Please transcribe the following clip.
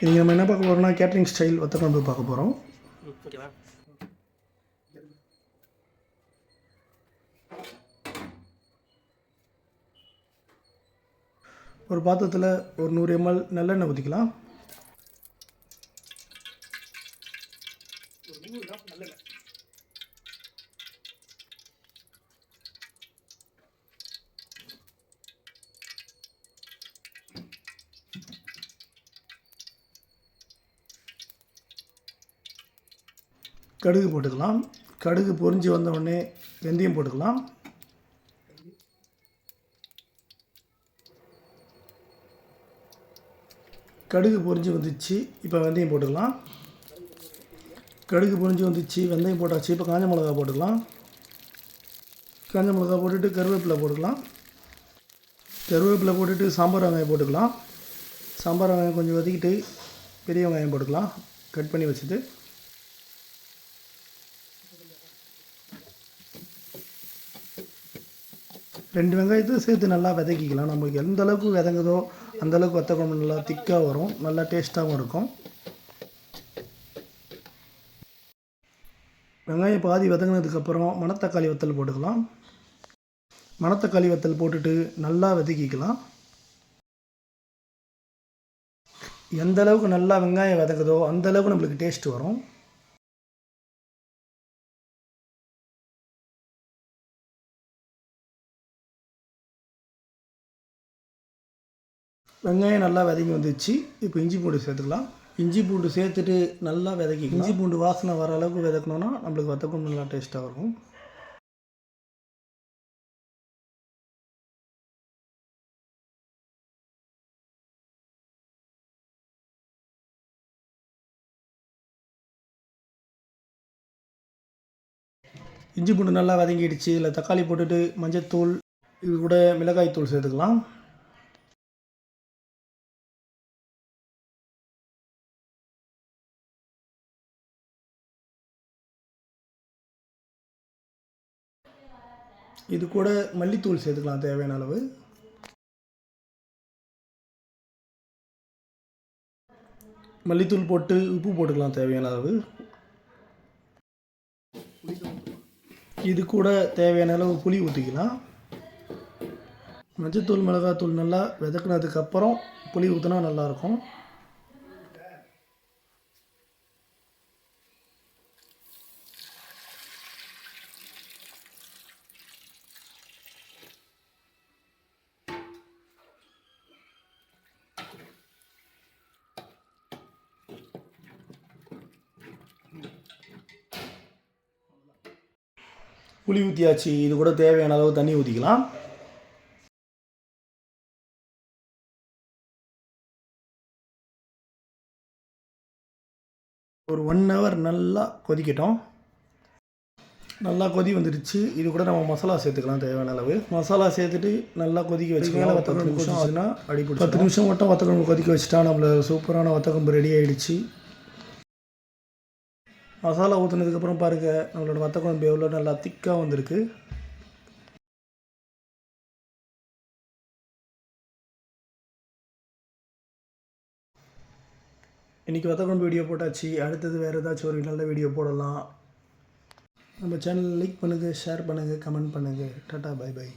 இன்றைக்கி நம்ம என்ன பார்க்க போகிறோம்னா கேட்ரிங் ஸ்டைல் வத்த குழம்பு பார்க்க போகிறோம். ஓகேவா? ஒரு பாத்திரத்தில் ஒரு 100 ml நல்லெண்ணெய் ஊற்றிக்கலாம். கடுகு போட்டுக்கலாம். கடுகு பொரிஞ்சு வந்த உடனே வெந்தயம் போட்டுக்கலாம். கடுகு பொரிஞ்சு வந்துச்சு, இப்போ வெந்தயம் போட்டுக்கலாம். கடுகு பொரிஞ்சு வந்துச்சு, வெந்தயம் போட்டாச்சு. இப்போ காஞ்ச மிளகா போட்டுக்கலாம். காஞ்ச மிளகா போட்டுட்டு கருவேப்பிலை போட்டுக்கலாம். கருவேப்பிலை போட்டுட்டு சாம்பார் வெங்காயம் போட்டுக்கலாம். சாம்பார் வெங்காயம் கொஞ்சம் வதக்கிட்டு பெரிய வெங்காயம் போட்டுக்கலாம், கட் பண்ணி வச்சுட்டு. ரெண்டு வெங்காயத்தை சேர்த்து நல்லா வதக்கிக்கலாம். நமக்கு எந்த அளவுக்கு வதங்குதோ அந்தளவுக்கு வத்த குழம்பு நல்லா திக்காக வரும், நல்லா டேஸ்ட்டாகவும் இருக்கும். வெங்காயம் பாதி வதங்கினதுக்கப்புறம் மணத்தக்காளி வத்தல் போட்டுக்கலாம். மணத்தக்காளி வத்தல் போட்டுட்டு நல்லா வதக்கிக்கலாம். எந்த அளவுக்கு நல்லா வெங்காயம் வதங்குதோ அந்தளவுக்கு நம்மளுக்கு டேஸ்ட் வரும். வெங்காயம் நல்லா வதங்கி வந்துச்சு. இப்போ இஞ்சி பூண்டு சேர்த்துக்கலாம். இஞ்சி பூண்டு சேர்த்துட்டு நல்லா வதக்கி, இஞ்சி பூண்டு வாசனை வர அளவுக்கு வதக்கணுன்னா நம்மளுக்கு வத்த குழம்பு நல்லா டேஸ்ட்டாக இருக்கும். இஞ்சி பூண்டு நல்லா வதங்கிடுச்சு. இல்லை தக்காளி போட்டுட்டு மஞ்சத்தூள், இது கூட மிளகாய் தூள் சேர்த்துக்கலாம். இது கூட மல்லித்தூள் சேர்த்துக்கலாம் தேவையான அளவு. மல்லித்தூள் போட்டு உப்பு போட்டுக்கலாம் தேவையான அளவு. இது கூட தேவையான அளவு புளி ஊற்றிக்கலாம். மஞ்சத்தூள் மிளகாத்தூள் நல்லா வதக்கினதுக்கப்புறம் புளி ஊற்றினா நல்லாயிருக்கும். புளி ஊற்றியாச்சு. இது கூட தேவையான அளவு தண்ணி ஊற்றிக்கலாம். ஒரு 1 hour நல்லா கொதிக்கட்டும். நல்லா கொதி வந்துடுச்சு. இது கூட நம்ம மசாலா சேர்த்துக்கலாம் தேவையான அளவு. மசாலா சேர்த்துட்டு நல்லா கொதிக்க வச்சுக்கலாம். 10 நிமிஷம் ஆச்சுன்னா அடிப்பிடி. 10 நிமிஷம் மட்டும் வத்த குழம்பு கொதிக்க வச்சுட்டா நம்மள சூப்பரான வத்த குழம்பு ரெடி ஆகிடுச்சு. மசாலா ஊற்றுனதுக்கப்புறம் பாருங்கள், நம்மளோட வத்த குழம்பு எவ்வளோ நல்லா திக்காக வந்திருக்கு. இன்றைக்கி வத்த குழம்பு வீடியோ போட்டாச்சு. அடுத்தது வேறு ஏதாச்சும் ஒரு நல்ல வீடியோ போடலாம். நம்ம சேனல் லைக் பண்ணுங்கள், ஷேர் பண்ணுங்கள், கமெண்ட் பண்ணுங்கள். Tata, bye by.